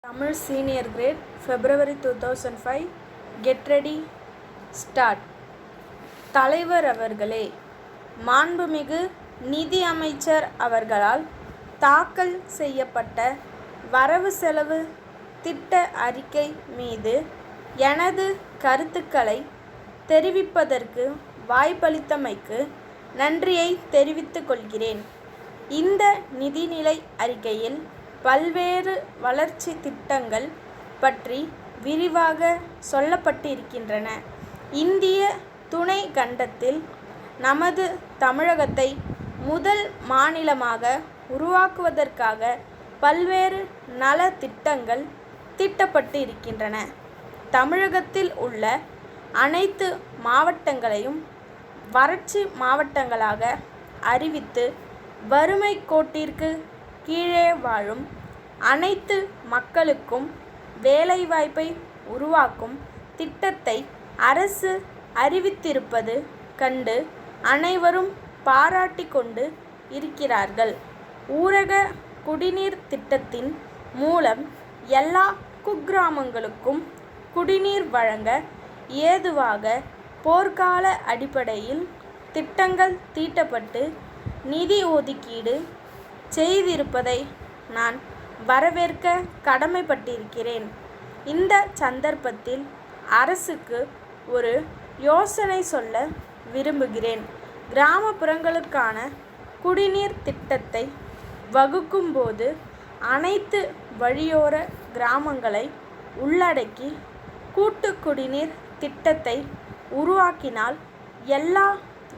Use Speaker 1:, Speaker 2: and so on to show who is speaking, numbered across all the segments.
Speaker 1: Tamil Senior Grade, February 2005. Get ready, start. தலைவர் அவர்களே, மாண்புமிகு நிதி அமைச்சர் அவர்களால் தாக்கல் செய்யப்பட்ட வரவு செலவு திட்ட அறிக்கை மீது எனது கருத்துக்களை தெரிவிப்பதற்கு வாய்ப்பளித்தமைக்கு நன்றியை தெரிவித்துக் கொள்கிறேன். இந்த நிதிநிலை அறிக்கையில் பல்வேறு வளர்ச்சி திட்டங்கள் பற்றி விரிவாக சொல்லப்பட்டிருக்கின்றன. இந்திய துணை கண்டத்தில் நமது தமிழகத்தை முதல் மாநிலமாக உருவாக்குவதற்காக பல்வேறு நல திட்டங்கள் தீட்டப்பட்டு இருக்கின்றன. தமிழகத்தில் உள்ள அனைத்து மாவட்டங்களையும் வறட்சி மாவட்டங்களாக அறிவித்து வறுமை கோட்டிற்கு கீழே வாழும் அனைத்து மக்களுக்கும் வேலைவாய்ப்பை உருவாக்கும் திட்டத்தை அரசு அறிவித்திருப்பது கண்டு அனைவரும் பாராட்டி கொண்டு இருக்கிறார்கள். ஊரக குடிநீர் திட்டத்தின் மூலம் எல்லா குக்கிராமங்களுக்கும் குடிநீர் வழங்க ஏதுவாக போர்க்கால அடிப்படையில் திட்டங்கள் தீட்டப்பட்டு நிதி ஒதுக்கீடு செய்திருப்பதை நான் வரவேற்க கடமைப்பட்டிருக்கிறேன். இந்த சந்தர்ப்பத்தில் அரசுக்கு ஒரு யோசனை சொல்ல விரும்புகிறேன். கிராமப்புறங்களுக்கான குடிநீர் திட்டத்தை வகுக்கும்போது அனைத்து வழியோர கிராமங்களை உள்ளடக்கி கூட்டு குடிநீர் திட்டத்தை உருவாக்கினால் எல்லா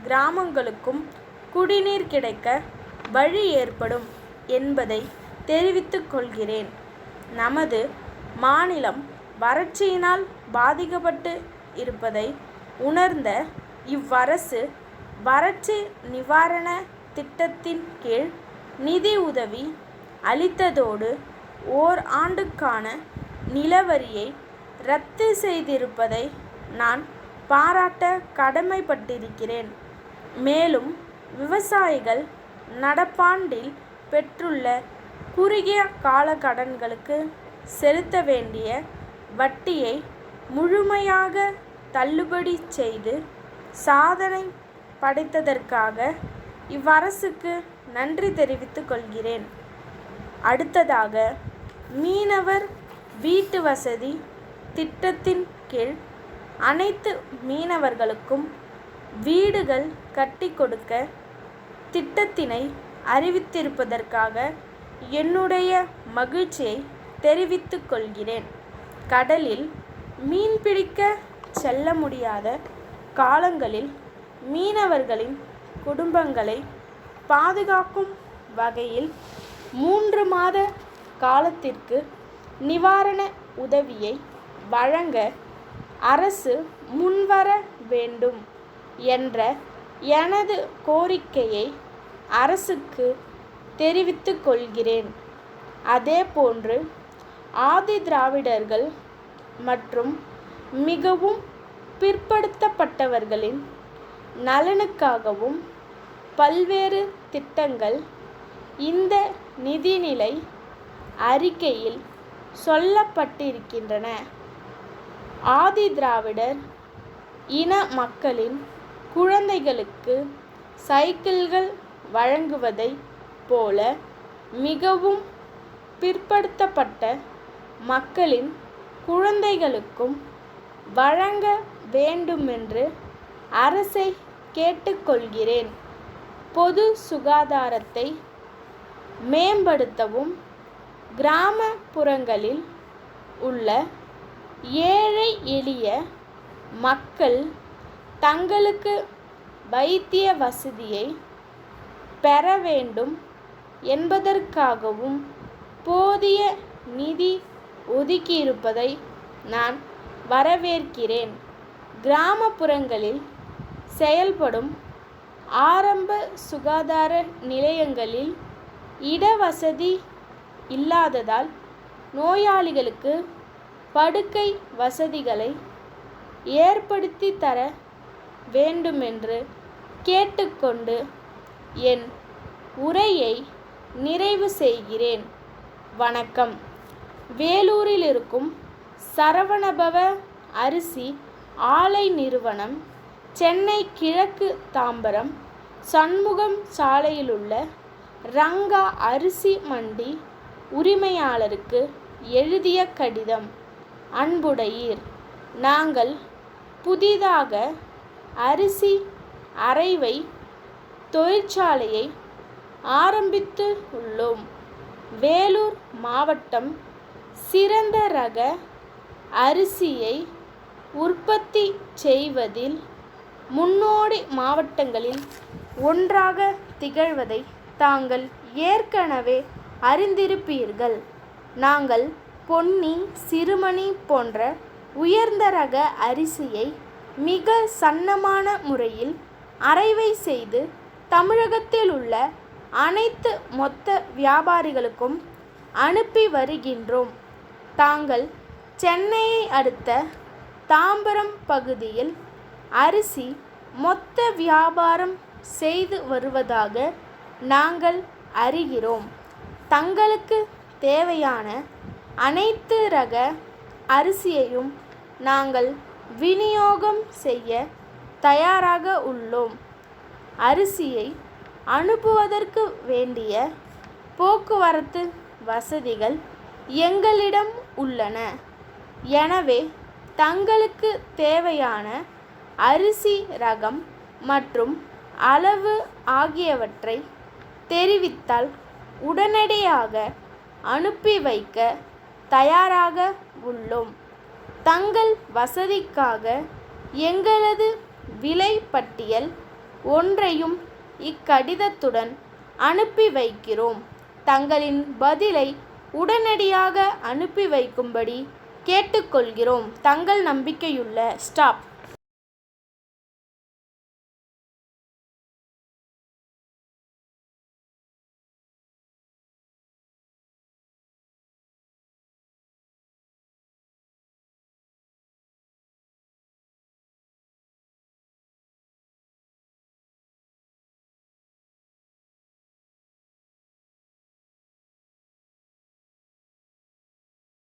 Speaker 1: கிராமங்களுக்கும் குடிநீர் கிடைக்க வழி ஏற்படும் என்பதை தெரிவித்துக் கொள்கிறேன். நமது மாநிலம் வறட்சியினால் பாதிக்கப்பட்டு இருப்பதை உணர்ந்த இவ்வரசு வறட்சி நிவாரண திட்டத்தின் கீழ் நிதி உதவி அளித்ததோடு ஓராண்டுக்கான நிலவரியை ரத்து செய்திருப்பதை நான் பாராட்ட கடமைப்பட்டிருக்கிறேன். மேலும் விவசாயிகள் நடப்பாண்டில் பெற்றுள்ள குறுகிய கால கடன்களுக்கு செலுத்த வேண்டிய வட்டியை முழுமையாக தள்ளுபடி செய்து சாதனை படைத்ததற்காக இவ்வரசுக்கு நன்றி தெரிவித்துக் கொள்கிறேன். அடுத்ததாக, மீனவர் வீட்டு வசதி திட்டத்தின் கீழ் அனைத்து மீனவர்களுக்கும் வீடுகள் கட்டி கொடுக்க திட்டத்தினை அறிவித்திருப்பதற்காக என்னுடைய மகிழ்ச்சியை தெரிவித்துக் கொள்கிறேன். கடலில் மீன்பிடிக்க செல்ல முடியாத காலங்களில் மீனவர்களின் குடும்பங்களை பாதுகாக்கும் வகையில் 3 மாத காலத்திற்கு நிவாரண உதவியை வழங்க அரசு முன்வர வேண்டும் என்ற எனது கோரிக்கையை அரசுக்கு தெரிவித்துக் கொள்கிறேன். அதேபோன்று ஆதி திராவிடர்கள் மற்றும் மிகவும் பிற்படுத்தப்பட்டவர்களின் நலனுக்காகவும் பல்வேறு திட்டங்கள் இந்த நிதிநிலை அறிக்கையில் சொல்லப்பட்டிருக்கின்றன. ஆதி திராவிடர் இன மக்களின் குழந்தைகளுக்கு சைக்கிள்கள் வழங்குவதை போல மிகவும் பிற்படுத்தப்பட்ட மக்களின் குழந்தைகளுக்கும் வழங்க வேண்டுமென்று அரசை கேட்டுக்கொள்கிறேன். பொது சுகாதாரத்தை மேம்படுத்தவும் கிராமப்புறங்களில் உள்ள ஏழை எளிய மக்கள் தங்களுக்கு வைத்திய வசதியை பெற வேண்டும் என்பதற்காகவும் போதிய நிதி ஒதுக்கியிருப்பதை நான் வரவேற்கிறேன். கிராமப்புறங்களில் செயல்படும் ஆரம்ப சுகாதார நிலையங்களில் இடவசதி இல்லாததால் நோயாளிகளுக்கு படுக்கை வசதிகளை ஏற்படுத்தி தர வேண்டுமென்று கேட்டுக்கொண்டு என் உரையை நிறைவு செய்கிறேன். வணக்கம். வேலூரில் இருக்கும் சரவணபவ அரிசி ஆலை நிறுவனம், சென்னை கிழக்கு தாம்பரம் சண்முகம் சாலையிலுள்ள ரங்கா அரிசி மண்டி உரிமையாளருக்கு எழுதிய கடிதம். அன்புடையீர், நாங்கள் புதிதாக அரிசி அரைவை தொழிற்சாலையை ஆரம்பித்து உள்ளோம். வேலூர் மாவட்டம் சிறந்த ரக அரிசியை உற்பத்தி செய்வதில் முன்னோடி மாவட்டங்களில் ஒன்றாக திகழ்வதை தாங்கள் ஏற்கனவே அறிந்திருப்பீர்கள். நாங்கள் பொன்னி, சிறுமணி போன்ற உயர்ந்த ரக அரிசியை மிக சன்னமான முறையில் அரைவை செய்து தமிழகத்தில் உள்ள அனைத்து மொத்த வியாபாரிகளுக்கும் அனுப்பி வருகின்றோம். தாங்கள் சென்னையை அடுத்த தாம்பரம் பகுதியில் அரிசி மொத்த வியாபாரம் செய்து வருவதாக நாங்கள் அறிகிறோம். தங்களுக்கு தேவையான அனைத்து ரக அரிசியையும் நாங்கள் விநியோகம் செய்ய தயாராக உள்ளோம். அரிசியை அனுப்புவதற்கு வேண்டிய போக்குவரத்து வசதிகள் எங்களிடம் உள்ளன. எனவே தங்களுக்கு தேவையான அரிசி ரகம் மற்றும் அளவு ஆகியவற்றை தெரிவித்தால் உடனடியாக அனுப்பி வைக்க தயாராக உள்ளோம். தங்கள் வசதிக்காக எங்களது விலை பட்டியல் ஒன்றையும் இக்கடிதத்துடன் அனுப்பி வைக்கிறோம். தங்களின் பதிலை உடனடியாக அனுப்பி வைக்கும்படி கேட்டுக்கொள்கிறோம். தங்கள் நம்பிக்கையுள்ள ஸ்டாப்.